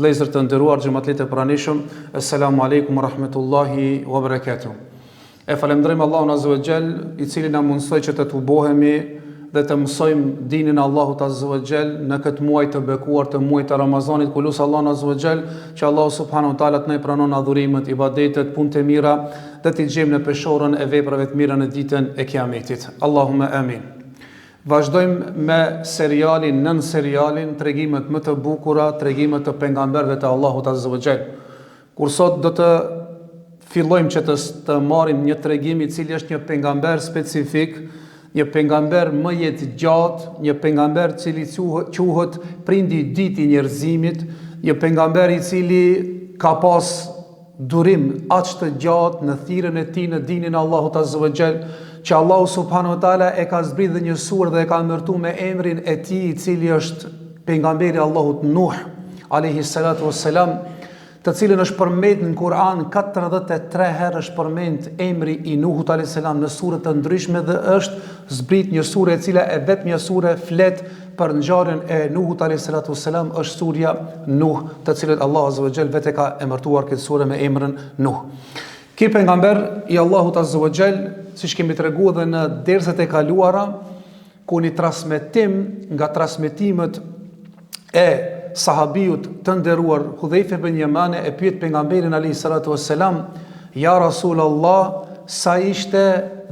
Vëllezër të nderuar, xhamatlit e pranishëm, assalamu alaikum wa rahmetullahi wa barakatuh. E falenderojmë Allahun Azza wa Jall, i cili na mundsoi që të tubohemi dhe të mësojmë dinin e Allahut Azza wa Jall në këtë muaj të bekuar të muajit të Ramazanit. Kulus Allahun Azza wa Jall që Allahu subhanahu wa taala të na pranon adhurimet, ibadetet, punët e mira dhe të gjejmë në peshorën e veprave të mira në ditën e Kiametit. Allahumma amin. Vazhdojmë me nën serialin tregimet më të bukura, tregimet të pejgamberëve të Allahut Azza wa Jall. Kur sot do të fillojmë që të marrim një tregim i cili është një pejgamber specifik, një pejgamber më jetëgjatë, një pejgamber i cili quhet prindi i ditë i njerëzimit, një pejgamber i cili ka pas durim aq të gjatë në thirrjen e tij në dinin e Allahut Azza wa Jall, që Allahu subhanahu wa taala e ka zbritur një surë dhe e ka emërtuar me emrin e tij, i cili është pejgamberi i Allahut Nuh alayhi salatu wassalam, të cilën është përmendur në Kur'an 43 herë, është përmendur emri i Nuhut alayhi salam në sure të ndryshme dhe është zbrit një sure e cila e vetmja sure flet për ngjarjen e Nuhut alayhi salatu wassalam, është surja Nuh, të cilën Allahu azza wa jall vetë ka emërtuar këtë sure me emrin Nuh. Ky pejgamber i Allahut Azza wa Jall, siç kemi treguar edhe në derset e kaluara, ku një transmetim nga transmetimet e sahabiut të nderuar Hudhaifa ibn Yamane e pyet pejgamberin alayhi salatu wassalam: "Ja Rasulullah, sa ishte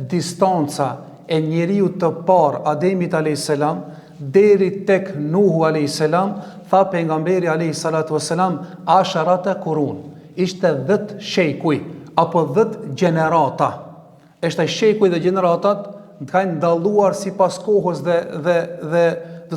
distanca e njeriu të parë Ademit alayhi salam deri tek Nuhu alayhi salam?" Tha pejgamberi alayhi salatu wassalam: "Asharata qurun." Ishte 10 shekuj apo 10 gjenerata. Është shekuj dhe gjeneratat kanë ndalluar sipas kohës dhe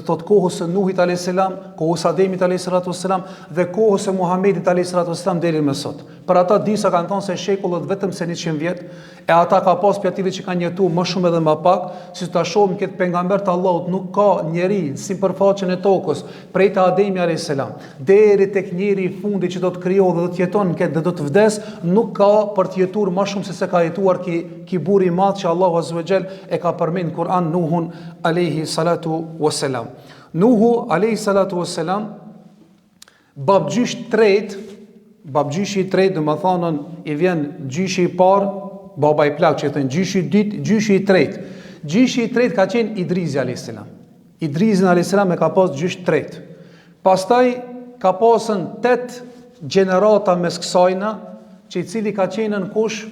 thot kohës së Nuhit alayhis salam, kohës së Ademit alayhis salam dhe kohës së Muhamedit alayhis salam deri më sot. Për ata disa kanë thënë se shekullet vetëm se 100 vjet, e ata ka pas pjative që kanë jetuar më shumë edhe më pak, si ta shohim këtë pejgamber të Allahut, nuk ka njeri si përfaqen e tokës, prej të Ademi alayhis salam deri tek njeri i fundit që do të krijohet dhe do të jeton këtë dhe do të vdes, nuk ka për të jetuar më shumë se ka jetuar ki burri i madh që Allahu azza wa jall e ka përmendur në Kur'an, Nuhun alayhi salatu wassalam. Nuhu alayhi salatu wassalam, babgjyshi i tretë, do të thonë i vjen gjyshi i parë, baba i plak që thënë gjyshi i dytë, gjyshi i tretë. Gjyshi i tretë ka qenë Idrisi alayhis salam. Idrisi alayhis salam e ka pas gjysh tretë. Pastaj ka pasën 8 gjenerata mes kësajna, që i cili ka qenë në kush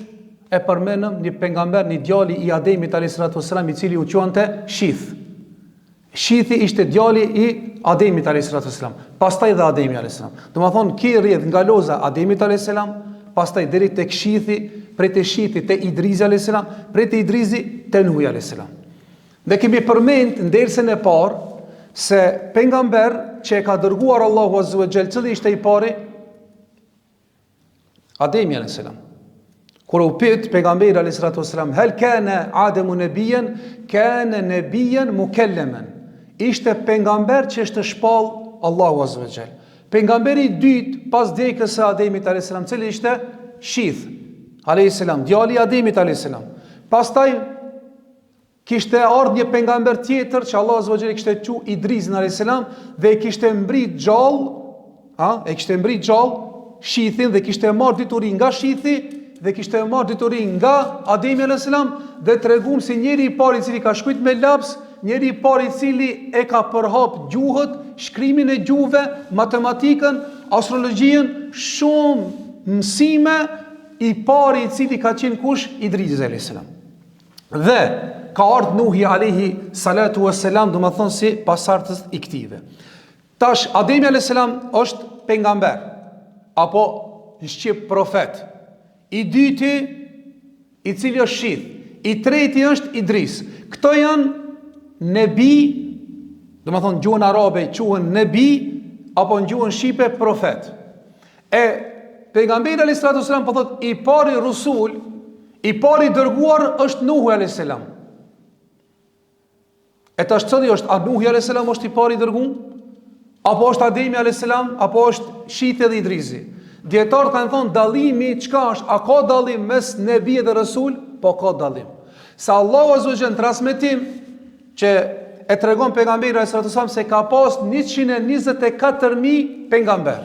e përmenëm një pejgamber, një djali i Ademit alayhis salam, i cili u quante Shith. Shithi ishte djali i Ademit alayhis salam, pastaj dhe Ademi alayhis salam. Do të thonë ki rrjedh nga loza Ademit alayhis salam, pastaj deri tek Shithi, prej te Shithi te Idrisi alayhis salam, prej te Idrisi te Nuhi alayhis salam. Dhe kemi përmend në dersën e parë se pejgamber që e ka dërguar Allahu azza wa jall, cili ishte i pari? Ademi alayhis salam. Kur u pyet pejgamberi alayhis salam, "Hal kana Adamu nabiyyan?" Kana nabiyyan mukallaman. Ishte pejgamber që është shpall Allahu azza wa jall. Pejgamberi i dytë pas djegës së Ademit alayhis salam, cili ishte Shith alayhis salam, djali i Ademit alayhis salam. Pastaj kishte ardhur një pejgamber tjetër që Allahu azza wa jall kishte thënë Idrisin alayhis salam dhe e kishte mbrit gjallë, Shithin dhe kishte marrë dituri nga Shithi dhe kishte marrë dituri nga Ademi alayhis salam dhe treguam si njeri i parë i cili ka shkruajtur me laps, njeri i parë i cili e ka përhap gjuhët, shkrimin e gjuhëve, matematikën, astrologjinë, shumë mësime, i pari i cili ka qenë kush? Idrisi alayhis salam. Dhe ka ardhur Nuhi alayhi salatu wassalam, do të thonë si pasardhës i këtive. Tash Ademi alayhis salam është pejgamber apo në shqip profet. I dyti i cili është Shith, i treti është Idris. Këto janë nebi, do të thonë gjuhën arabe quhen nebi apo në gjuhën shqipe profet. E pejgamberi alayhis salam po thotë i pari rusul, i pari dërguar është Nuhu alayhis salam. E tash cili është? A Nuhi alayhis salam është i pari dërguar? Apo është Ademi alayhis salam, apo është Shithi dhe Idrisi? Dietarët kanë thonë dallimi çka është? A ka dallim mes nebi dhe rasul? Po ka dallim. Sa Allahu azza wa jalla transmetim që e tregon pejgamberi alayhis salam se ka pas 124.000 pejgamber.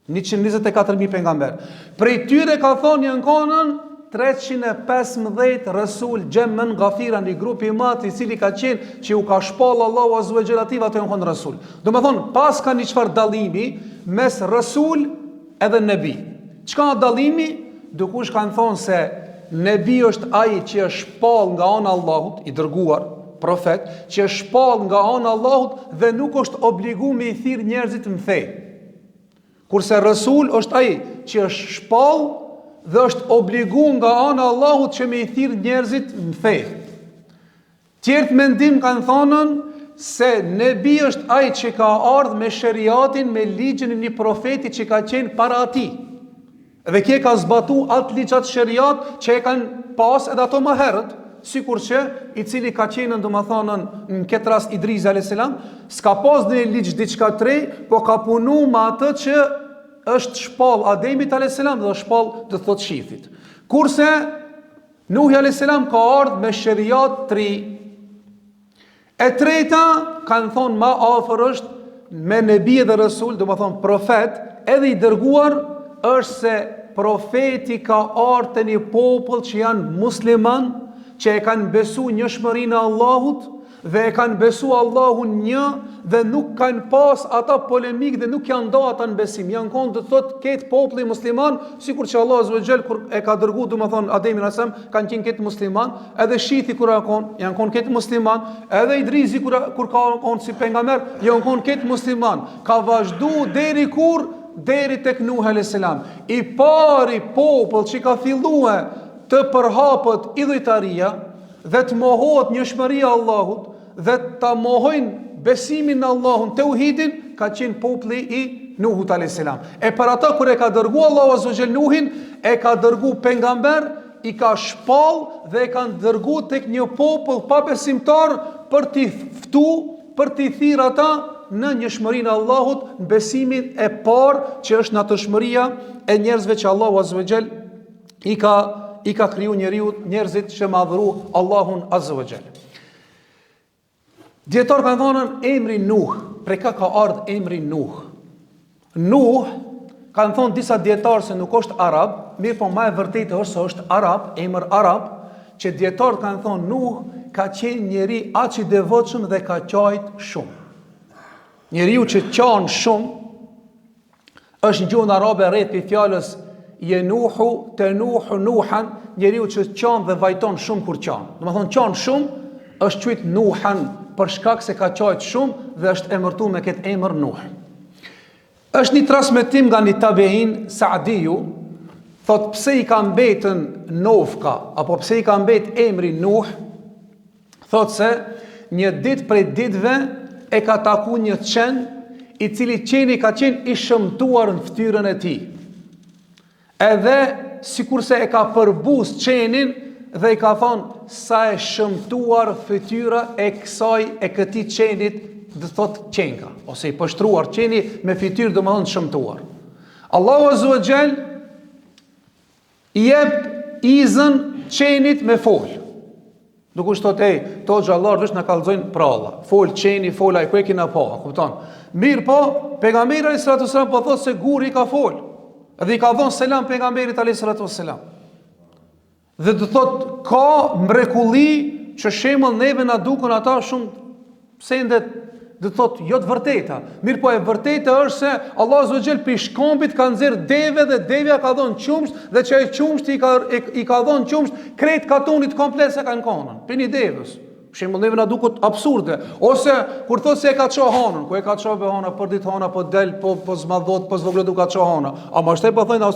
124.000 pejgamber. Prej tyre ka thonë janë konën 315 Rasul Gjemmen Gafira, një grupi i madh i cili ka qenë që u ka shpall Allahu Azza wa Jalla aty ato janë konë Rasul. Do të thonë pas ka një çfarë dallimi mes Rasul edhe Nebi. Çka është dallimi? Dikush kanë thonë se Nebi është ai që është shpall nga ana e Allahut, i dërguar profet, që është shpall nga ana e Allahut dhe nuk është obliguar me i thirr njerëzit në fe. Kurse Rasul është ai që është shpall dhe është obliguar nga ana e Allahut që me i thirr njerëzit në fe. Tjertë mendim kanë thonën se Nebi është ai që ka ardhur me shariatin, me ligjin e një profeti që ka qenë para atij. Dhe kje ka zbatu atë ligjat shariat që e kanë pas edhe ato më herët, sikur që i cili ka qenë domethënë në këtë rast Idrisi alayhis salam, s'ka pas në ligj diçka të re, po ka punu me atë që është shpall Ademit alayhis salam dhe shpall të thot shifit. Kurse Nuhi alayhis salam ka ardhur me shariat të ri. E treta kanë thonë më afër është me Nebi dhe Rasul, domethënë profet, edhe i dërguar është se profeti ka ardhur te një popull që janë musliman, që e kanë besu njëshmërinë e Allahut dhe e kanë besu Allahun një dhe nuk kanë pas ata polemik dhe nuk janë nda ata në besim. Janë konë të thotë ketë populli musliman, sikur që Allah Azza wa Jall kur e ka dërgu, domethënë Ademin alayhis salam, kanë qenë ketë musliman, edhe Shithi kur janë konë ketë musliman, edhe Idrisi kur ka konë si pejgamber, janë konë ketë musliman. Ka vazhdu deri kur? Deri tek Nuh alayhis salam. I pari popull që ka filluar të përhapët idhujtaria dhe të mohohet njëshmëria e Allahut dhe ta mohojnë besimin në Allahun, tauhidin, ka qenë populli i Nuhut alayhis salam. E për ata kur e ka dërgu Allahu Azza wa Jall Nuhin, e ka dërgu pejgamber, i ka shpall dhe e kanë dërgu tek një popull pa besimtar për t'i ftu, për t'i thirr ata në njëshmërinë e Allahut, në besimin e parë që është natëshmëria e njerëzve që Allahu Azza wa Jall i ka kriju njerëzit që madhëru Allahun Azza wa Jall. Dietar kanë thonën emri Nuh, prej ka ardhur emri Nuh. Nuh kanë thonë disa dietarë se nuk është arab, mirë po më e vërtetë është se është arab, emër arab, që dietarët kanë thonë Nuh ka qenë njeri aq i devotshëm dhe ka qajt shumë. Njeriu që qanë shumë është në gjuhën arabe rreth për fjalës jenuhu, tenuhu, nuhan, njeriu që qanë dhe vajton shumë kur qanë. Domethënë qanë shumë është quajtur Nuhan për shkak se ka qajt shumë dhe është emërtuar me këtë emër Nuh. Është një transmetim nga një tabein Saadiu, thot pse i ka mbetën Novka apo pse i ka mbet emri Nuh, thot se një ditë prej ditëve e ka taku një qen, i cili qeni ka qenë i shëmtuar në fytyrën e tij. Edhe sikurse e ka përbuz qenin dhe i ka thonë sa e shëmtuar fytyra e këtij qenit, dhe thot qenka, ose i pështruar qeni me fytyrë domethënë shëmtuar. Allahu Azza wa Jall i jep izën qenit me fol. Nuk është thot, to xhallar vesh na kallzojnë pralla. Fol qeni, fola i ku e kina pa, kupton? Mirë po, pejgamberi alayhis salatu wasalam po thot se guri i ka fol. Dhe i ka dhënë selam pejgamberit alayhis salatu wasalam. Dhe do thot ka mrekulli që shembull neve na dukon ata shumë sendet, do thot jo të vërteta. Mirë po e vërteta është se Allah Azza wa Jall për shkombit ka nxjerr deve dhe devja ka dhënë qumsht dhe që ai qumshti i ka dhënë qumsht krejt katonit komplet se kanë konën. Për një devës. Për shembull neve na dukot absurde. Ose kur thot se e ka ço hanën, ku e ka ço be hana për ditë hana po del po zmadhot po zvogël ka ço hana. A më shtej po thonë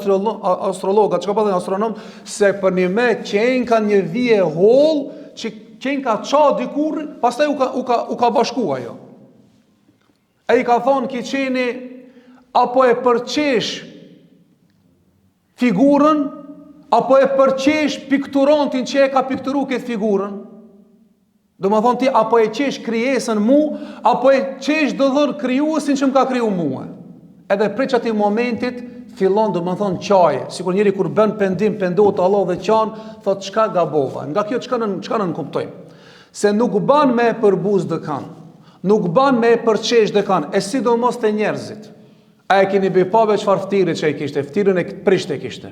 astrologët, çka po thonë astronom se për një me qen kanë një vije holl që qen ka ço dikur, pastaj u ka bashku ajo. E i ka thonë ki qeni apo e përqesh figurën, apo e përqesh pikturontin që e ka pikturu këtë figurën. Do më thonë ti apo e qesh krijesën mu, apo e qesh do dhërë krijuesin që më ka kriju mua. Edhe prej çatij momentit fillon do më thonë qaje. Sikur njëri kur bën pendim, pendohet Allah dhe qanë, thot çka gabova. Nga kjo çka në kuptojmë. Se nuk ban me përbuz dëkan. Nuk ban me përqesh dhe kanë, e sidomos të njerëzit. A e keni bepave çfarë ftire që e kishte? Ftirën e prishte kishte.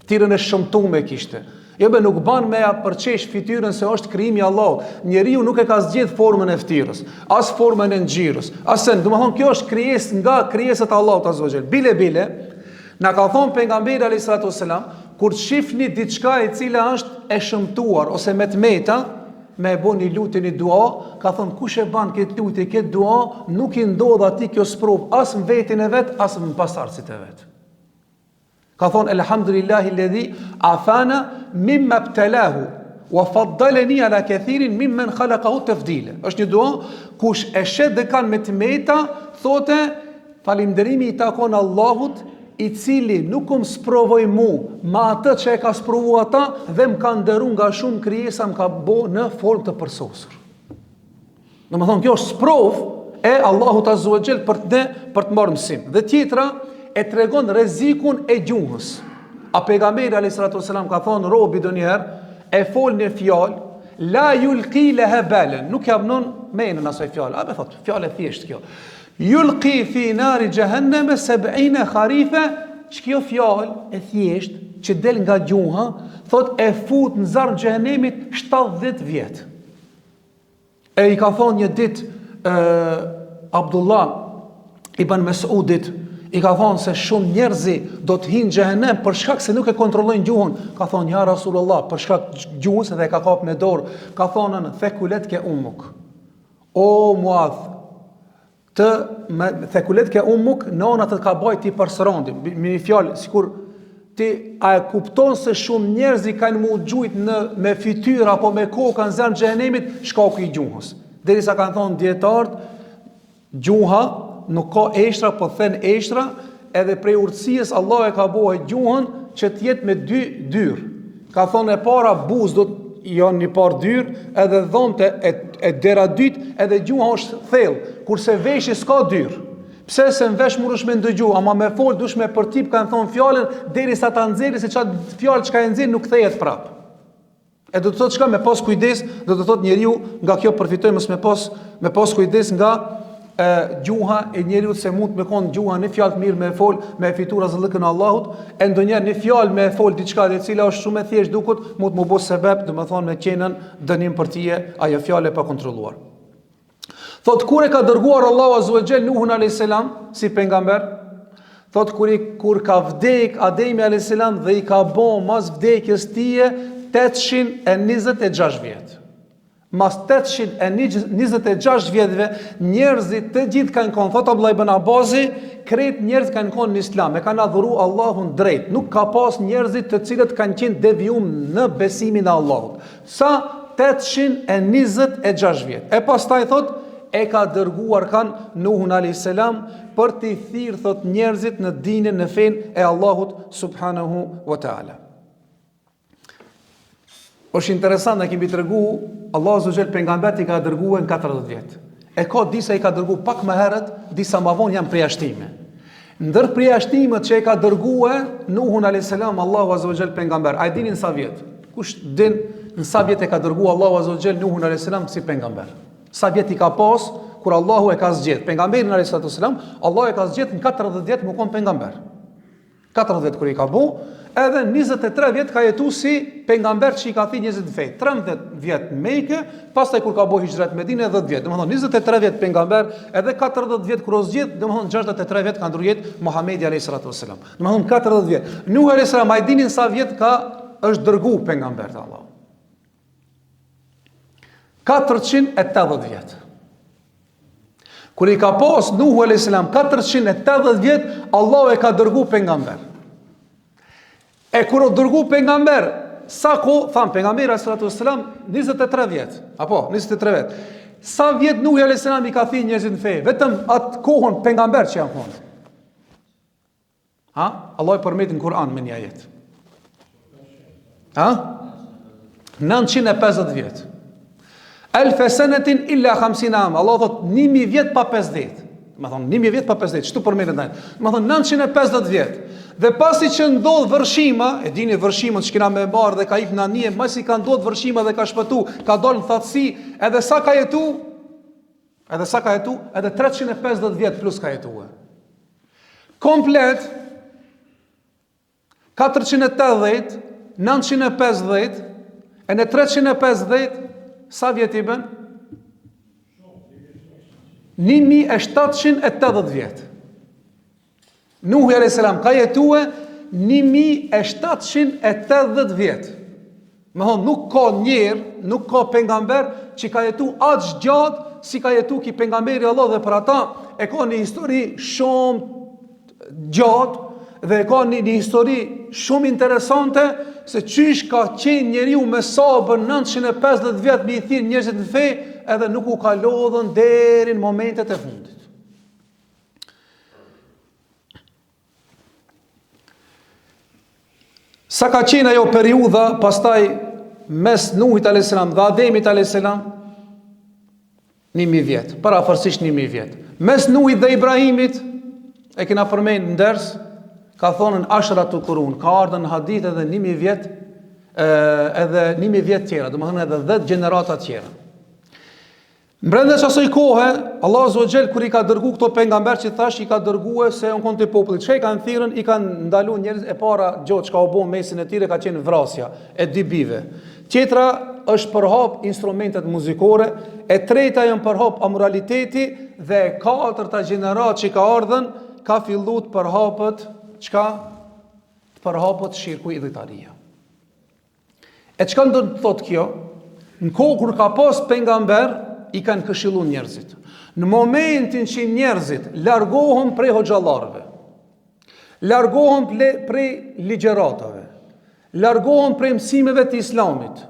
Ftirën e shëmtuar kishte. Jo be nuk ban me ja përçesh fytyrën se është krijimi i Allahut. Njeriu nuk e ka zgjedh formën e ftyrës, as formën e ngjyrës. Asën, domethënë kjo është krijesë nga krijesat e Allahut azza wa jall. Bile na ka thon pejgamberi alayhis salatu wassalam, kur shihni diçka e cila është e shëmtuar ose me tmeta, me e boni lutjen i dua, ka thon kush e ban këtë lutje, këtë dua, nuk i ndodh atij kjo sprov as në vetin e vet, as në pasardhësit e vet. Ka thonë, elhamdulillahi alladhi afana mimma ibtalahu wa faddalani ala kathirin mimman khalaqahu tafdila. Është një dua kush e shet dhe kanë me tmeta, thotë falënderimi i takon Allahut, i cili nuk më sprovoi ma atë që e ka sprovu ata dhe më ka ndëru nga shumë krijesa më ka bo në formë të përsosur. Domethënë kjo është sprov e Allahut azza wa jall për të marrë mësim. Dhe tjetra e tregon rrezikun e gjuhës. A pejgamberi alayhis salatu wasalam ka thonë robi donjëherë e fol në fjalë, la yulqi laha balan, nuk ja vënon menën asaj fjalë. A be thot, fjalë thjesht kjo. Yulqi fi nari jahannam 70 kharifa, ç'kjo fjalë e thjesht që del nga gjuha, thot e fut në zjarr xhenemit 70 vjet. E i ka thonë një ditë Abdullah ibn Mas'udit, i ka thonë se shumë njerëzi do të hinë xhehenem për shkak se nuk e kontrollojnë gjuhën. Ka thonë ja Rasulullah, për shkak gjuhës edhe e ka kap me dorë. Ka thonë thekulet ke ummuk. O Muadh, thekulet ke ummuk, nona të ka bajt ti përsërandi. Me një fjalë, sikur ti a e kupton se shumë njerëzi kanë mu gjujt me fytyrë apo me kokë në zjarrin e xhehenemit shkaku i gjuhës. Derisa kanë thonë dietarët, gjuha nuk ka eshtra, po thën eshtra, edhe prej urtësisë Allah e ka bëu gjuhën që të jetë me dy dyrë. Ka thonë e para buzë do të janë një parë dyrë, edhe dhomte e dera dytë, edhe gjuha është thellë, kurse veshi s'ka dyrë. Pse se në vesh muresh me ndëgju, ama me fol dush me përtip kanë thonë fjalën derisa ta nxjerrë se çfarë fjalë çka e nxjerr nuk kthehet prap. E do të thotë çka me pas kujdes, do të thotë njeriu nga kjo përfitojë mos me pas kujdes nga gjuha e njeriu se mund me kon gjuha në fjalë mirë me fol me fitur azhllëkën e Allahut, e ndonjëherë në fjalë me fol diçka e cila është shumë e thjeshtë dukut, mund të më bëj sebeb, domethënë me qenën dënim për ti ajo fjalë e pa kontrolluar. Thot kur e ka dërguar Allahu azza wa jall Nuhun alayhis salam si pejgamber, thot kur ka vdek Ademi alayhis salam dhe i ka bë mas vdekjes tije 826 vjet. Mas 826 vjetëve njerëzit të gjithë kanë qenë, thot Abdullah ibn Abasi, krejt njerëz kanë qenë në Islam, e kanë adhuru Allahun drejt. Nuk ka pas njerëzit të cilët kanë qenë devijum në besimin e Allahut. Sa 826 vjet. E pastaj thot e ka dërguar kanë Nuhun alayhis salam për t'i thirrë thot njerëzit në dinën në fenë e Allahut subhanahu wa taala. Është interesant, ne kemi tregu Allahu azza wa jall pejgambert i ka dërguar në 40 vjet. E ka disa i ka dërguar pak më herët, disa më vonë janë përjashtime. Ndër përjashtimet që e ka dërguar Nuhun alayhis salam Allahu azza wa jall pejgamber, a e dini në sa vjet? Kush din në sa vjet e ka dërguar Allahu azza wa jall Nuhun alayhis salam si pejgamber? Sa vjet i ka pas kur Allahu e ka zgjedh pejgamberin alayhis salam, Allahu e ka zgjedh në 40 vjet më kon pejgamber. 40 vjet kur i ka bu, edhe 23 vjet ka jetu si pejgamber që i ka thënë 20 vjet, 13 vjet në Mekë, pastaj kur ka bëu hijret në Medinë 10 vjet. Domethënë 23 vjet pejgamber, edhe 40 vjet kur u zgjedh, domethënë 63 vjet ka ndruar jetë Muhamedi alayhis salam. Domethënë 40 vjet. Nuh alayhis salam, ai dinin sa vjet ka është dërguar pejgamber te Allahu. 480 vjet. Kur i ka pas Nuhu alayhis salam 480 vjet, Allahu e ka dërguar pejgamber. E kur u dërguar pejgamber, sa kohë, tham pejgamberi sallallahu alaihi wasallam 23 vjet, apo 23 vjet. Sa vjet Nuhu alayhis salam i ka thënë njerëzit në fe, vetëm atë kohën pejgamber që janë thonë. Ha? Allah e përmet në Kur'an me një ajet. Ha? 950 vjet. Alf sanatin illa 50 am. Allah thot 1000 vjet pa 50. Më thon 1000 vjet pa 50. Çtu përmendet ndaj. Më thon 950 vjet. Dhe pasi që ndodh vërshima, e dini vërshimet që kena me marr dhe ka ik në anije, masi ka ndodh vërshima dhe ka shpëtu, ka dalë në thatësi, edhe sa ka jetu? Edhe 350 vjet plus ka jetuar. komplet 480, 950, e në 350, sa vjet i bën? 1780 vjet. Nuhi a.s. ka jetue 1780 vjet. Me thonë, nuk ka njerë, nuk ka pejgamber që ka jetu aq gjatë si ka jetu ki pejgamberi Allah, dhe për ata e ka një histori shumë gjatë dhe e ka një histori shumë interesante se qysh ka qenë njeriu me sabër 950 vjet me i thirr njerëzit në fe, edhe nuk u ka lodhën deri në momentet e fundit. Sa ka qenë ajo periudha pastaj mes Nuhit a.s. dhe Ademit a.s. 1000 vjet, parafarsisht 1000 vjet. Mes Nuhit dhe Ibrahimit, e kena përmend në ders, ka thonën ashratu kurun, ka ardhur në hadith edhe 1000 vjet, edhe 1000 vjet tjera, domethënë edhe 10 gjenerata tjera. Brenda asaj kohe, Allahu Azza wa Jall kur i ka dërguar këto pejgamber që thash i ka dërguar se on konte popullit, çka i kanë thirrën, i kanë ndaluar njerëz e para gjot çka u bën mesin e tyre ka qenë vrasja e dy bive. Tjetra është përhap instrumentet muzikore, e treta janë përhap amoraliteti, dhe e katërta gjenerat që ka ardhën ka filluar të përhapet çka? Përhapet shirku i idhitaria. E çka do të thotë kjo? Në kohë kur ka pas pejgamber, i kanë këshilluar njerëzit. Në momentin që njerëzit largohen prej hoxhallarëve, largohen prej ligjeratave, largohen prej mësimeve të Islamit,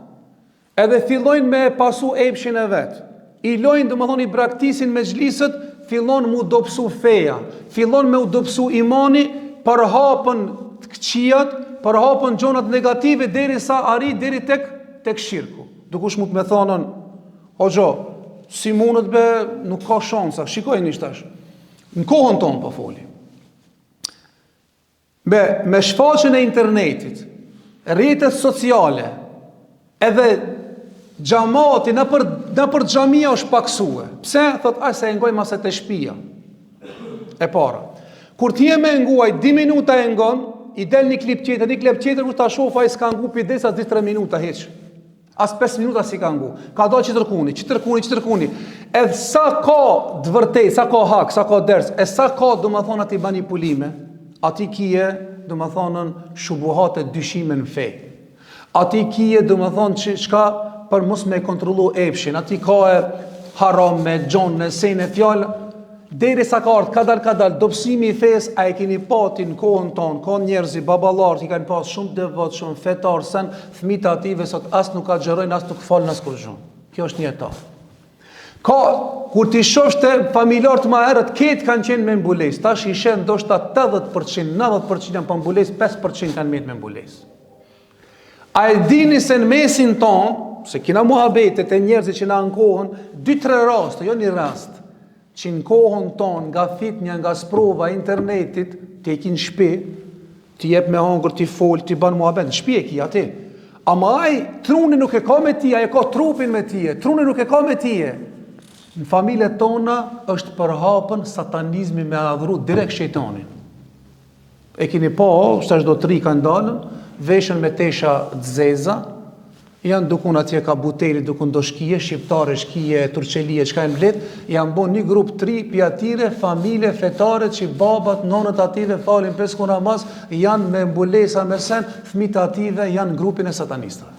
edhe fillojnë me pasu epshin e vet, i lojnë domethënë i braktisin me xhlisët, fillon mu dobësu feja, fillon me u dobësu imani, përhapën të këqijat, përhapën gjonat negative derisa arrit deri tek shirku. Dukush mund të më thonën, hoxha, si mundet be, nuk ka shansa. Shikojeni tash. Në kohën tonë po foli. Me shfaqjen e internetit, rrjetet sociale, edhe xhamati në për xhamia është paksue. Pse? Thot, se e ngoj mase të shtëpia. E para. Kur ti je me nguaj 2 minuta e ngon, i del një klip tjetër, kur ta shoh ai s'ka ngu pides as 3 minuta hiç. As 5 minuta si ka ngu. Ka do që tërkuni. Edhe sa ka të vërtet, sa ka hak, sa ka ders, e sa ka domethënë ati manipulime, ati kije domethënë shubuhate dyshime në fe. Ati kije domethënë çka për mos me kontrollu epshin, ati ka e haram me gjon në sejnë e fjallë, deri sa ka ardhë kadal, dobësimi i fes, a e keni pati në kohën tonë, ka njerëzi, babalarë, i kanë pas shumë devot, shumë fetarë, sen fëmijët ative, sot as nuk agjerojnë, as nuk falën, as kur gjunë. Kjo është një etapë. Ka, kur ti shofte familjarët ma herët, ketë kanë qenë me mbules, tash i shenë ndoshta 80%, 90% janë për mbules, 5% kanë me mbules. A e dini se në mesin tonë, se kina muhabetet e njerëzit që na në kohën, 2-3 raste, jo një rast, që në kohën tonë, nga fitnja, nga sprova internetit, ti e ki në shpi, ti jep me hangër, ti fol, ti ban muhabet, në shpi e ki ati. Ama aj, truni nuk e ka me tije, aj e ka trupin me tije, truni nuk e ka me tije. Në familjet tona është përhapën satanizmi me adhuru direkt shejtanin. E kini po, shtash do 3 kanë dalën, veshën me tesha dzeza, janë dukun atje ka buteri, dukun do shkije, shqiptare, shkije, turqelije, qka e mblet, janë bon një grup 3 pjatire, familje, fetare, që babat, nonët ative, falin 5 kur namaz, janë me mbulesa me sen, fëmijët ative janë grupin e satanistëve.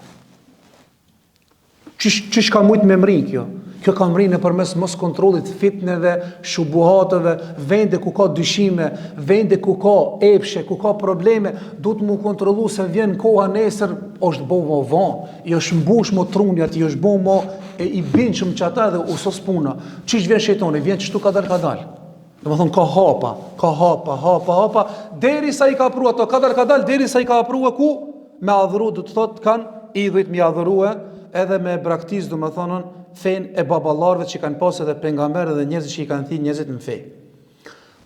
Qysh ka mujt me mrin kjo? Kjo ka mrin në përmes mos kontrolit fitneve, shubuhatëve, vende ku ka dyshime, vende ku ka epshe, ku ka probleme, du të mu kontrolu se vjen koha nesër, është bo më vanë, i është mbush më trunjat, i është bo më i binë që më qata dhe usos puna. Qish vjen shetoni? Vjen qështu kadal. Dhe më thonë ka hapa, deri sa i ka pru ato kadal, deri sa i ka pru e ku, me adhuru, du të thotë kanë idhujt me adhuru edhe me braktis, du më thonën, fen e babalarve që kanë pas edhe pejgamberë dhe njerëzit që i kanë thirrë njerëzit në fe.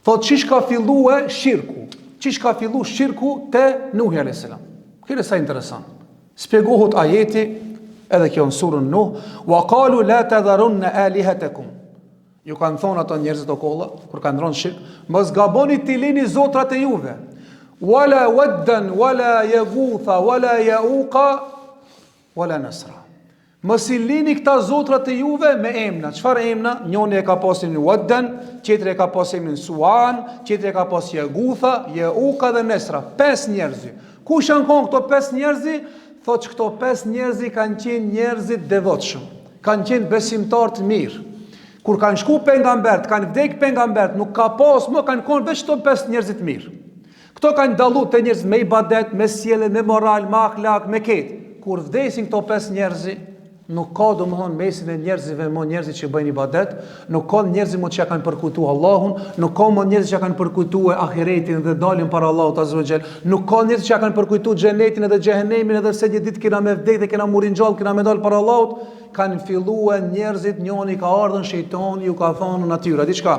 Thot qish ka fillue shirku? Qish ka fillu shirku te Nuhi a.s. Kërë sa interesant. Spjegohut ajeti, edhe kjo në surën Nuh, wa qalu la tadharunna alihatakum. Ju kanë thonë ato njerëzit o kolla, kur kanë ndronë shirk, mos gaboni t'i lini zotrat e juve. Wala waddan, wala yaghutha, wala yauqa, wala nasra. Mos i lini këta zotrat e juve me emna. Çfarë emna? Njoni e ka pas emrin Waddan, tjetri e ka pas emrin Suan, tjetri e ka pas Yaghutha, Yauqa dhe Nasra. 5 njerëz. Kush janë këto 5 njerëz? Thotë që këto 5 njerëz kanë qenë njerëzit devotshëm, kanë qenë besimtar të mirë. Kur kanë shku pejgambert, kanë vdek pejgambert, nuk ka pas, më kanë qenë veç këto 5 njerëz të mirë. Këto kanë dalluar te njerëz me ibadet, me sjellje, me moral, me akhlak, me ketë. Kur vdesin këto 5 njerëz, nuk ka domthon mesin e njerëzve më njerëzit që bëjnë ibadet, nuk ka njerëzit më që kanë përkujtuar Allahun, nuk ka më njerëzit që kanë përkujtuar ahiretin dhe dalin para Allahut azza wa xal, nuk ka njerëzit që kanë përkujtuar xhenetin edhe xhehenemin edhe se një ditë kena me vdekje dhe kena murin gjallë, kena me dal para Allahut, kanë filluar njerëzit, njëri ka ardhur shejtani ju ka thonë në natyrë diçka.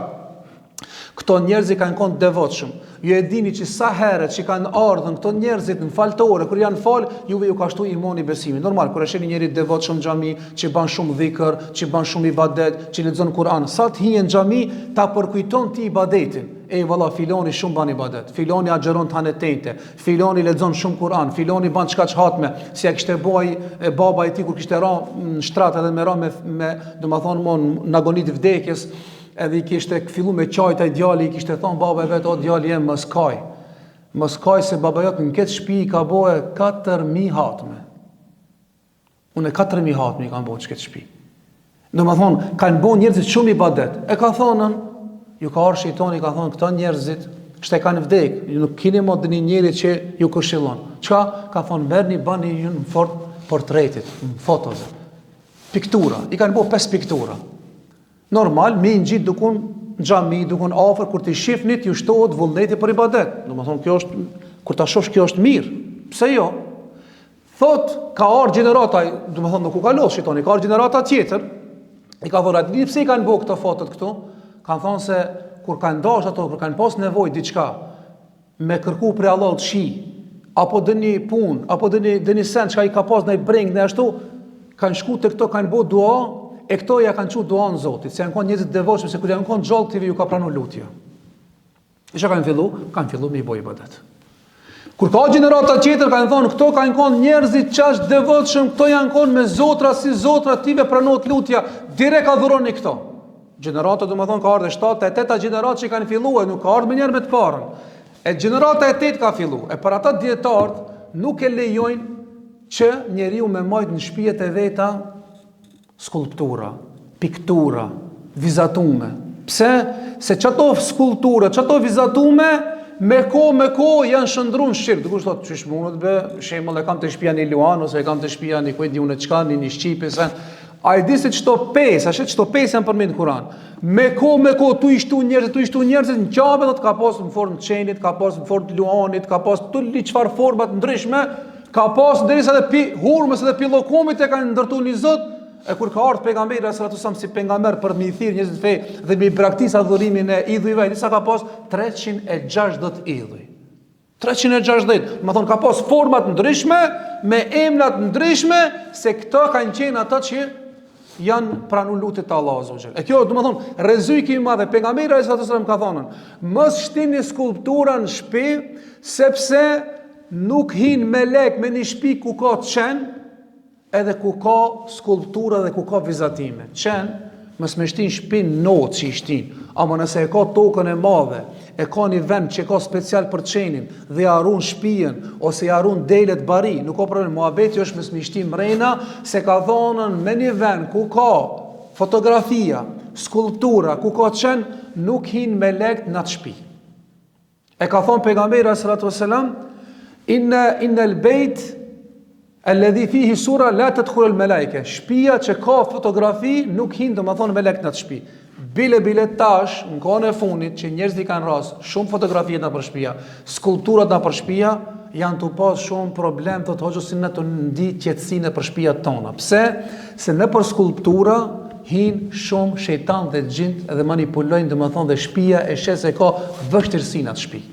Këto njerëz kanë qenë devotshëm. Ju e dini që sa herët që kanë ardhur këto njerëzit në faltore, kur janë fal, juve ju ka shtu imani besimin. Normal, kur është një njeri devotshëm në xhami, që bën shumë dhikr, që bën shumë ibadet, që lexon Kur'an, sa të hije në xhami, ta përkujton ti ibadetin. Ej valla, filoni shumë ban ibadet, filoni agjeron të hanetente, filoni lexon shumë Kur'an, filoni ban çka çhatme, si ja kishte boj baba i tij kur kishte ra në shtrat edhe me domethënë në agonit vdekjes. Edhe i kishte fillu me qajta i djali, i kishte thonë baba e vetë, o djali jem mos kaj se baba jotë në këtë shtëpi ka boje 4.000 hatme. Unë 4.000 hatme i kanë boje që këtë shtëpi. Do më thonë, kanë boje njerëzit shumë ibadet. E ka thonën, ju ka arë shejtani, ka thonë, këta njerëzit, kështë e kanë vdek, ju nuk kini më dhe një njeri që ju këshillon. Qa? Ka thonë, merni bani ju në fort portretit, në fotoze. Piktura, i kanë boje 5 piktura. Normal, mi në gjitë dukun në xhami, dukun afër, kur t'i shifnit, ju shtohet vullneti për ibadet. Do më thonë, kjo është, kur t'a shosh, kjo është mirë. Pse jo? Thot, ka arë gjenerata, do më thonë, nuk u ka lodhë shitoni, ka arë gjenerata tjetër, i ka thonë, atë pse i kanë bo këto fotot këtu? Kanë thonë se, kur kanë dash ato, kur kanë pas nevojë diçka, me kërku për Allah të shi, apo dëni punë, apo dëni sen, çka i ka pas në i breng, në ashtu, kanë shku të këto, kanë bo dua, e këto ja kanë qenë duan Zotit, se janë qenë njerëz të devotshëm, se kur janë qenë gjallë këtive ju ka pranuar lutja. E çka kanë fillu? Kanë fillu me i boj ibadet. Kur ka gjenerata tjetër kanë thonë, këto kanë qenë njerëzit çash devotshëm, këto janë qenë me zotra si zotra tive pranohet lutja, direkt adhuroni këto. Gjenerata do të thonë ka ardhur 7-8 gjenerata që kanë filluar, nuk ka ardhur më njëherë me të parën. E gjenerata e 8 ka filluar. E për ata dietarët nuk e lejojnë që njeriu me majt në shtëpijet e veta skulptura, piktura, vizatume. Pse? Se çato skulptura, çato vizatume, me ko janë shëndruar në shirk. Dikush thotë, çish mundet be, shembull e kam të shtëpia në Luan ose e kam të shtëpia në kujt diunë çka, në Shqipe, se ai di se çto pesë, ashtu çto pesë janë përmend në Kur'an. Me ko tu i shtu njerëzit në qabe, do të ka pas në formë të çenit, ka pas në formë të luanit, ka pas të çfarë forma të ndryshme, ka pas derisa edhe pi hurmës edhe pi llokumit e kanë ndërtuar një Zot. E kur ka ardhur pejgamberi sallallahu alajhi wasallam si pejgamber për të thirrë njerëzit në fe dhe me praktikë adhurimin e idhujve, disa ka pas 360 idhuj. 360, më thonë ka pas forma të ndryshme, me emra të ndryshme, se këto kanë qenë ata që janë pranuar lutjet e Allahut azza wa jall. E kjo do të thonë rrezik i madh. Pejgamberi sallallahu alajhi wasallam ka thonë, mos shtini skulptura në shtëpi, sepse nuk hin melek me një shtëpi ku ka çen, edhe ku ka skulptura dhe ku ka vizatime. Qen, mos me shtin shtëpin notë që i shtin, ama nëse e ka tokën e madhe, e ka një vend që ka special për qenin, dhe i harun shtëpinë, ose i harun delet bari, nuk ka problem, muhabeti është mos me shtin mrena, se ka thonën me një vend ku ka fotografia, skulptura, ku ka qen, nuk hin me lekt në atë shtëpi. E ka thonë pejgamberi sallallahu alaihi wasallam, inna al-bayt alladhi fihi sura la tadkhul al-malaika. Shtëpia që ka fotografi nuk hin domethënë me lek në atë shtëpi. Bile tash në kohën e fundit që njerëzit kanë rast shumë fotografi në për shtëpia, skulpturat në për shtëpia janë të pas shumë problem të hoxhës si në të ndi qetësinë për shtëpiat tona. Pse? Se në për skulptura hin shumë shejtan dhe xhint dhe manipulojnë domethënë dhe shtëpia e shes se ka vështirësi në atë shtëpi.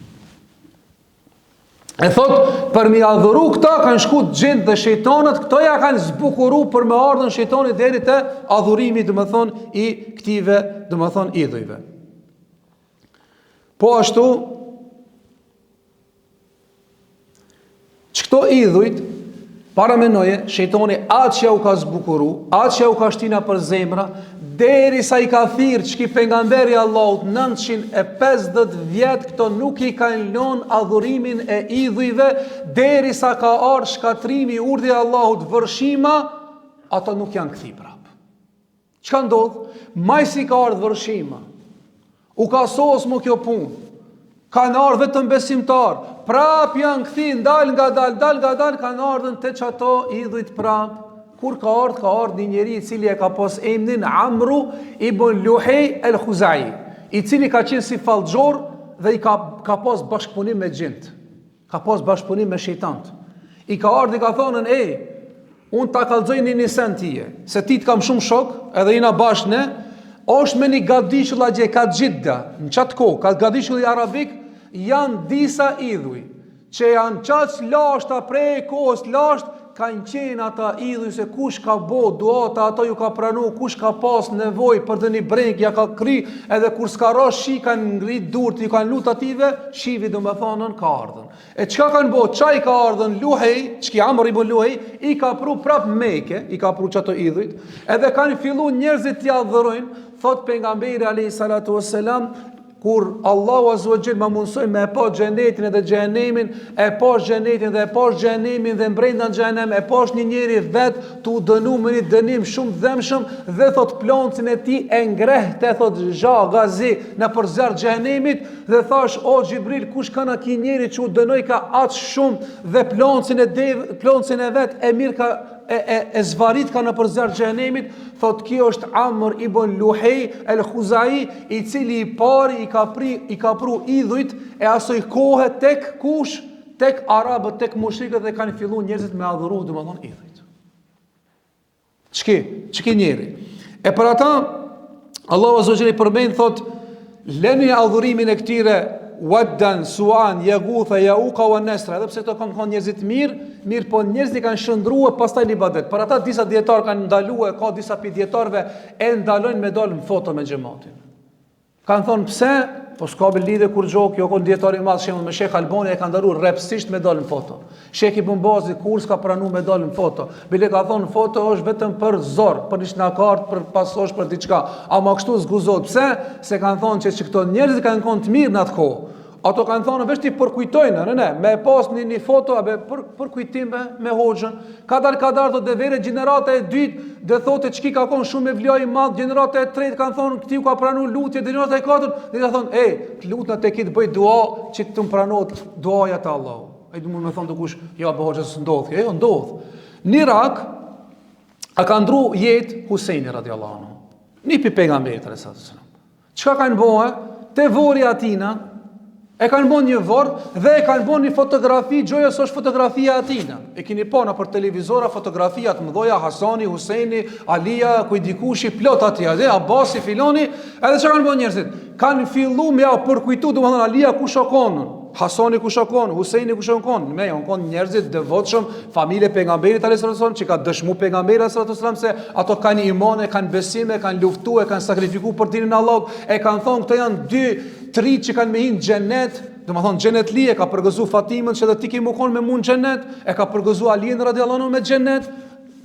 E thot, për mi adhuru këta kanë shku gjendë dhe shejtanët, këto ja kanë zbukuru për me ardhën shejtanit deri te adhurimi, dhe më thonë, i këtive, dhe më thonë, idhujve. Po ashtu, që këto idhujt, para menoje, shejtani atë që ja u ka zbukuru, atë që ja u ka shtina për zemra, deri sa i ka thirë që ki pejgamberi Allahut 950 vjetë, këto nuk i ka lënë adhurimin e idhujve, deri sa ka ardhur shkatrimi urdhja e Allahut vërshima, ato nuk janë kthi prap. Çka ndodh? Majsi ka ardhur vërshima, u ka sos më kjo punë, kanë ardhur vetëm besimtar, prap janë kthi, dal nga dal, kanë ardhur te çato idhujt prap. Kur ka ardhur një njeri i cili e ka pas emrin Amru ibn Luhej el-Khuzai, i cili ka qenë si fallxhor dhe i ka pas bashkëpunim me gjint, ka pas bashkëpunim me shejtant. I ka ardhur i ka thonën, unë ta kallxoj një sen tije, se ti të kam shumë shok, edhe jina bashkë ne, është me një gadishull agje, ka gjidda, në qatë kohë, ka gadishull i arabik, janë disa idhuj, që janë qatë lashta prej kohës lasht, kanë qenë ata idhuj se kush ka bo duata, ato ju ka pranu, kush ka pas nevoj për dhe një breng, ja ka kry, edhe kur s'ka ra shi kanë ngrit durët, ju kanë lut ative, shivi do me thanën ka ardhën. E qka kanë bo, qaj ka ardhën Luhej, qki Amr ibn Luhej, i ka pru prap Mekë, i ka pru qato idhujt, edhe kanë fillu njerëzit t'ja dhërojnë, thot pejgamberi alayhi salatu wassalam, kur Allahu azza wa jall më mundsoi me pa xhenetin edhe xhenemin, e pa xhenetin dhe e pa xhenemin dhe brenda xhenem, e pa një njeri vet tu dënu me një dënim shumë dhëmshëm dhe thot ploncin e tij e ngrehte thot gazi në përzar xhenemit dhe thash o Xhibril kush kanë aki njeri që u dënoi ka aq shumë dhe ploncin e vet e mirë ka e zvarit ka në përzar xhenemit, thot kjo është Amr ibn Luhej el-Khuzai, i cili i pari i ka pru idhujt e asoj kohë tek kush, tek arabët, tek mushrikët dhe kanë fillu njerëzit me adhuru dhe më thonë idhujt. Çki njeri? E për ata, Allahu azza wa jalla i përmend thot, leni adhurimin e këtire Waddan, Suan, Yagutha, Yauqa wa Nasra, edhe pse këto kanë njerëzit mirë, po njerëzit kanë shndruar pastaj në ibadet. Për ata disa dietar kanë ndaluar, ka disa pi dietarëve e ndalojnë me dalë në foto me xhamatin. Kanë thonë pse? Po s'ka be lidhje kur gjok, jo kon dietar i madh shembull me Shekh Albani e ka ndaluar rrepsisht me dalë në foto. Shekh Ibn Bazi kur s'ka pranuar me dalë në foto. Bile ka thonë foto është vetëm për zor, për një snakart, për pasosh, për diçka. Ama kështu zguzot. Pse? Se kanë thonë që këto njerëz kanë qenë të mirë në atë kohë. Ato kanë thonë vesh ti përkujtojnë, me pas një foto apo për kujtim me hoxhën. Kadar do devere gjenerata e dytë, dhe thotë çki ka qenë shumë e vloj i madh, gjenerata e tretë kanë thonë këti u ka pranuar lutje, gjenerata e katërt, dhe ka thonë, të lutna tek i të bëj dua që të pranohet duaja te Allahu. Ai do më thonë kush, ja po hoxha s'ndodh, jo ndodh. Në Irak a ka ndru jetë Huseini radhiyallahu anhu. Një pi pejgamberit sallallahu alaihi wasallam. Çka kanë bëu? Te vori atina e kanë bën një vorë dhe e kanë bën një fotografi, gjoja së është fotografia atina. E keni pa në për televizora fotografia të mëdhoja, Hasani, Huseini, Alia, kujdikushi, plot atje, Abasi, filoni, edhe që kanë bën njerëzit? Kanë fillu me ja përkujtu, do më thënë Alia ku shokonën, Hasani ku shokon, Huseini ku shokon, me janë konë njerëzit devotshëm, familje pejgamberit alayhis salam që ka dëshmu pejgamberi alayhis salam se ato kanë imane, kanë besime, kanë luftuar, kanë sakrifikuar për dinin e Allahut, e kanë thonë këto janë 2-3 që kanë me hinë xhenet, domethënë xhenet li e ka përgëzu Fatimën që edhe ti ke më kon me mund xhenet, e ka përgëzu Aliin radhiyallahu anhu me xhenet,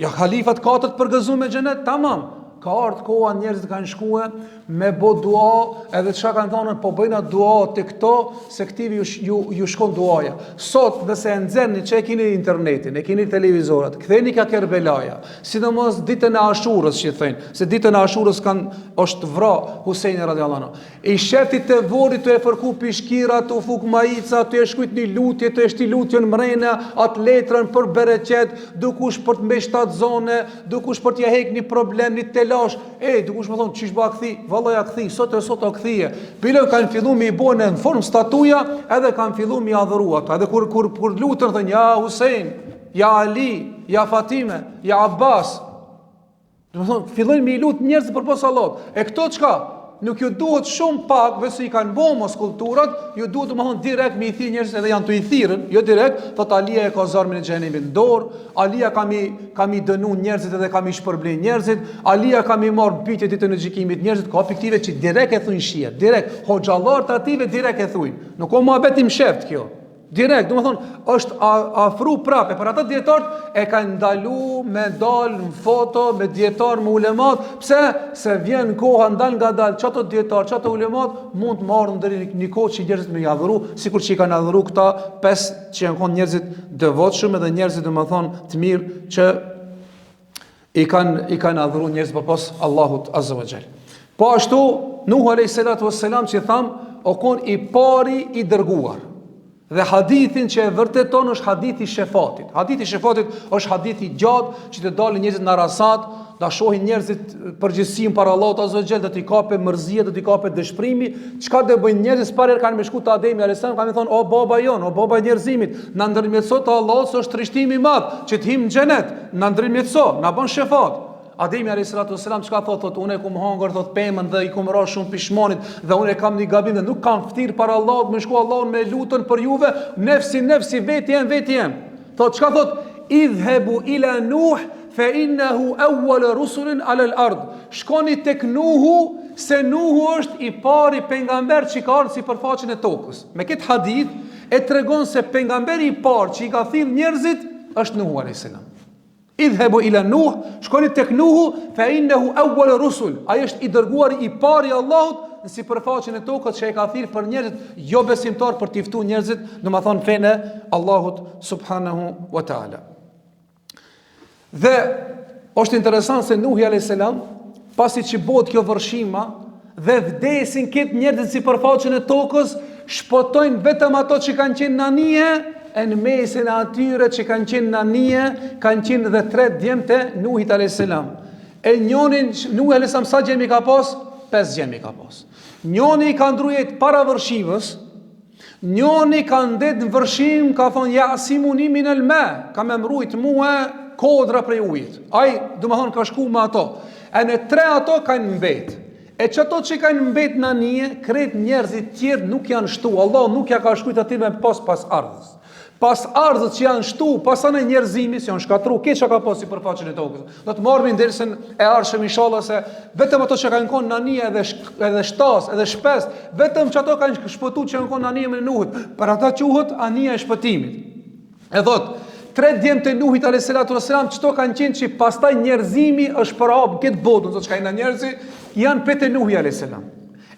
ja halifat 4 përgëzu me xhenet, tamam. Ka ardhur koha njerëzit kanë shkuar me bo dua, edhe çka kanë thonë po bëjna dua te këto se këtive ju shkon duaja. Sot nëse e nxjerrni që e keni internetin, e keni televizorat, ktheni ka Kerbelaja, sidomos ditën e Ashurës që thënë, se ditën e Ashurës është vra Huseini radhiyallahu anhu. I shefti te vori të e fërku pishkira, të fuk majica, të e shkujt një lutje, të e shti lutjen mrena, atë letrën për bereqet, dukush për të mbeshtat zone, dukush për t'ja hek një problem, një telash, dukush më thonë çish ba kthi, vallai ja kthi, sot o kthije. Bile kanë filluar me i bënë në formë statuja, edhe kanë filluar me adhuru ato. Edhe kur lutën thënë ja Husein, ja Ali, ja Fatime, ja Abbas. Do të thonë fillojnë me i lut njerëz përpos Allahut. E këto çka? Nuk ju duhet shumë pak, veçse i kanë bënë mos kulturat, ju duhet domethënë direkt me i thirr njerëzit edhe janë të i thirrën, jo direkt, thot Alia e ka zarmin e xhenemit në dorë, Alia ka mi dënu njerëzit edhe ka mi shpërblen njerëzit, Alia ka mi marr pyetje ditën e gjykimit njerëzit, ka fiktive që direkt e thujnë shia, direkt hoxhallar të ative direkt e thujnë. Nuk ka muhabet i msheft kjo. Direkt, domethënë është afru prapë, për ata dietarët e kanë ndalu me dal në foto me dietar me ulemat, pse? Se vjen koha ndal ngadal çato dietar, çato ulemat mund të marrin deri në kohë që njerëzit më adhuru, sikur që i kanë adhuru këta pesë që janë kon njerëzit devotshëm edhe njerëzit domethënë të mirë që i kanë adhuru njerëz përpas Allahut Azza wa Jall. Po ashtu Nuh alayhis salatu wassalam që tham, o kon i pari i dërguar. Dhe hadithin që e vërteton është hadithi shefatit. Hadithi shefatit është hadithi gjatë që të dalin njerëzit në Arasat, da shohin njerëzit përgjithësinë para Allahut Azza wa Jall, do t'i kape mërzia, do t'i kape dëshprimi, çka do bëjnë njerëzit para kanë me shku te Ademi alayhis salam, kanë thonë o baba jon, o baba i njerëzimit, na ndërmjetëso te Allahu se është trishtimi i madh që të him në xhenet, na ndërmjetëso, na bën shefat. Ademi alayhis salam çka thot, unë e kum hangër thot pemën dhe i kum ra shumë pishmanit dhe unë e kam një gabim dhe nuk kam ftir para Allahut me shku Allahun me lutën për juve, nefsi veti jam. Thot çka thot, idhhabu ila Nuh fa innahu awwal rusulin ala al-ard. Shkoni tek Nuhu se Nuhu është i pari pejgamber që ka ardhur sipërfaqen e tokës. Me këtë hadith e tregon se pejgamberi i parë që i ka thirrë njerëzit është Nuhu alayhis salam. Idhhabu ila Nuh, shkoni tek Nuhu, fa innahu awwal rusul. Ai është i dërguari i parë i Allahut në sipërfaqen e tokës që e ka thirrë për njerëzit jo besimtar për t'i ftuar njerëzit, domethënë fenë Allahut subhanahu wa taala. Dhe është interesant se Nuhi alayhis salam, pasi që bëhet kjo vërshima dhe vdesin këtë njerëzit sipërfaqen e tokës, shpotojnë vetëm ato që kanë qenë në anije. E në mesin e atyre që kanë qenë në anije, kanë qenë dhe 3 djemtë Nuhit alayhis salam. E njonin Nuhi alayhis salam sa gjemi ka pas? 5 gjemi ka pas. Njoni ka ndrujet para vërshimës, njoni ka ndet në vërshim, ka thonë ja simuni min al ma, ka me mrujt mua kodra prej ujit. Ai, domethënë ka shku me ato. E në 3 ato kanë mbet. E që ato që kanë mbet në anije, kret njerëzit tjerë nuk janë shtu. Allah nuk ja ka shkujt aty me pas ardhës. Pas ardhët që janë shtu, pas anë njerëzimi, si janë shkatru, këtë që ka pas si përfaqen e tokës. Do të marrëmi ndersën e arshëm inshallah se vetëm ato që kanë qenë në anije edhe shtas, edhe shpes, vetëm që ato kanë shpëtuar që kanë qenë në anije me Nuhit, për ata quhet anija e shpëtimit. E thot, 3 djemtë e Nuhit alayhis salam, çto kanë qenë që pastaj njerëzimi është për hap këtë botën, do të shkajnë njerëzi, janë petë Nuhi alayhis salam.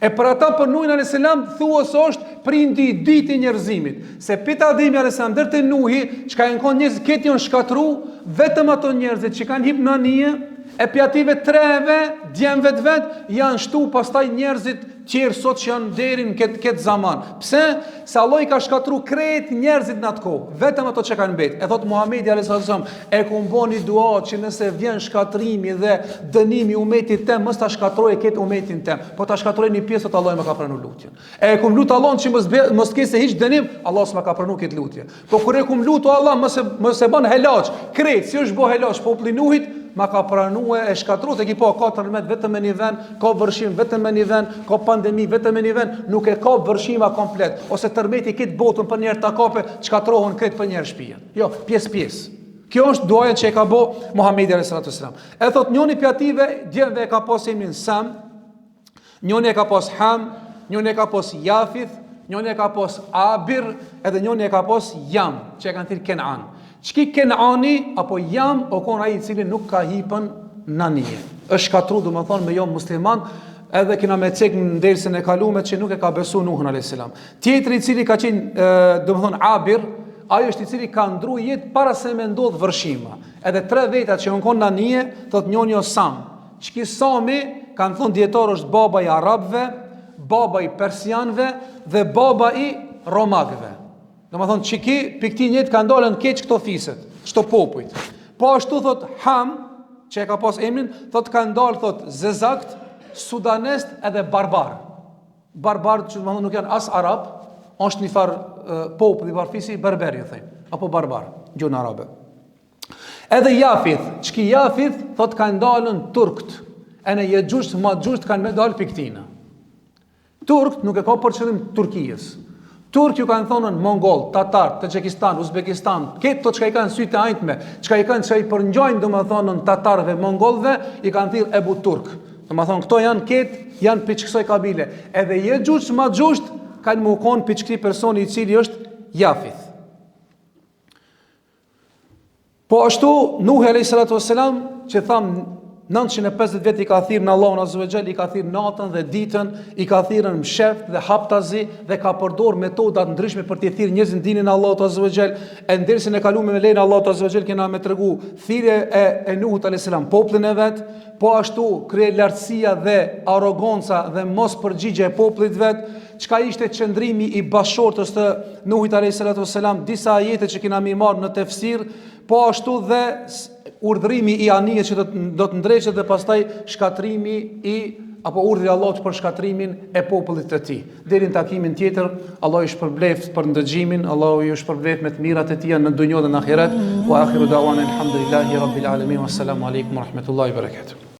E për ata për Nuhin alayhis salam thuhet se është prindi i dytë i njerëzimit. Se pita Ademi alayhis salam deri te Nuhi, çka janë qenë njerëz këtë janë shkatru, vetëm ato njerëzit që kanë hip në anije, e pjative 3-ve, djemve të vet, janë shtu pastaj njerëzit tjerë sot që janë deri në këtë zaman. Pse? Se Allah i ka shkatru krejt njerëzit në atë kohë, vetëm ato që kanë mbet. E thot Muhamedi alayhis salam, e kum bëni dua që nëse vjen shkatrimi dhe dënimi umetit tem, mos ta shkatroje këtë umetin tem, po ta shkatroj një pjesë të Allahu më ka pranuar lutjen. E kum lut Allahun që mos kese hiç dënim, Allah s'ma ka pranuar këtë lutje. Po kur e kum lutu Allah mos e bën helaç, krejt si është bë helaç populli Nuhit, ma ka pranue e shkatrut, e ki po 14 vetëm me një vend, ka vërshim vetëm me një vend, ka pandemi vetëm me një vend, nuk e ka vërshima komplet, ose tërmeti kitë botën për njerë të kape, shkatrohen këtë për njerë shpijen. Jo, pjesë. Kjo është duaja që e ka bo Muhamedi alayhis salam. E thot njoni pjative, djemve e ka pas emrin Sam, njoni e ka pas Ham, njoni e ka pas Jafith, njoni e ka pas Abir, edhe njoni e ka pas Jam, që e kanë thirë Kenan. Çki Kenani apo Jam o kon ai i cili nuk ka hipën në anije. Është shkatru domethënë me jo musliman, edhe kena me cek në ndersën e kaluar që nuk e ka besuar Nuhun alayhis salam. Tjetri i cili ka qenë domethënë Abir, ai është i cili ka ndruar jetë para se me ndodh vërshima. Edhe 3 veta që kanë qenë në anije, thot njëri o Sam. Çki Sami kanë thonë dietar është baba i arabëve, baba i persianëve dhe baba i romakëve. Domethënë çiki pikti njët kanë dalën keq këto fiset, çto popujt. Po ashtu thot Ham, që e ka pas emrin, thot kanë dalë thot zezakt, sudanest edhe barbar. Barbar që domethënë nuk janë as arab, është një farë popull i varfisi berberi thënë, apo barbar, gjuhën arabe. Edhe Jafith, çki Jafith thot kanë dalën turkt, e në Yexhuj Maxhuj kanë me dalë piktina. Turk nuk e ka për qëllim Turkijës. Turk ju kanë thonën Mongol, Tatar, Tadzhikistan, Uzbekistan, këtë të çka i kanë sytë e ajtme, çka i kanë që i përngjojnë domethënë tatarëve, mongolëve, i kanë thirrë Ebu Turk. Domethënë këto janë për kësaj kabile. Edhe Yexhuç Maxhuç kanë më kon për këtij personi i cili është Jafith. Po ashtu Nuhi alayhis salatu wassalam që tham 950 vjet i ka thirrë në Allahun azza wa jall, i ka thirrë natën dhe ditën, i ka thirrë në msheft dhe haptazi dhe ka përdor metoda të ndryshme për të thirrë njerëzit në dinin e Allahut azza wa jall. E ndërsa ne kaluam me lejen e Allahut azza wa jall kena me tregu thirrje e Nuhut alayhis salam popullin e vet, po ashtu krye lartësia dhe arroganca dhe mos përgjigje e popullit vet, çka ishte qëndrimi i bashortës të Nuhit alayhis salatu wassalam, disa ajete që kena më marrë në tefsir, po ashtu dhe urdhrimi i anijes që do të ndreqet dhe pastaj shkatrimi apo urdhri i Allahut për shkatrimin e popullit të tij. Deri në takimin tjetër, Allahu ju shpërbleft për ndëgjimin, Allahu ju shpërbleft me të mirat e tij në dunjë dhe në ahiret. Wa akhiru da'wana alhamdulillahi rabbil alamin. Wassalamu alaikum wa rahmatullahi wa barakatuh.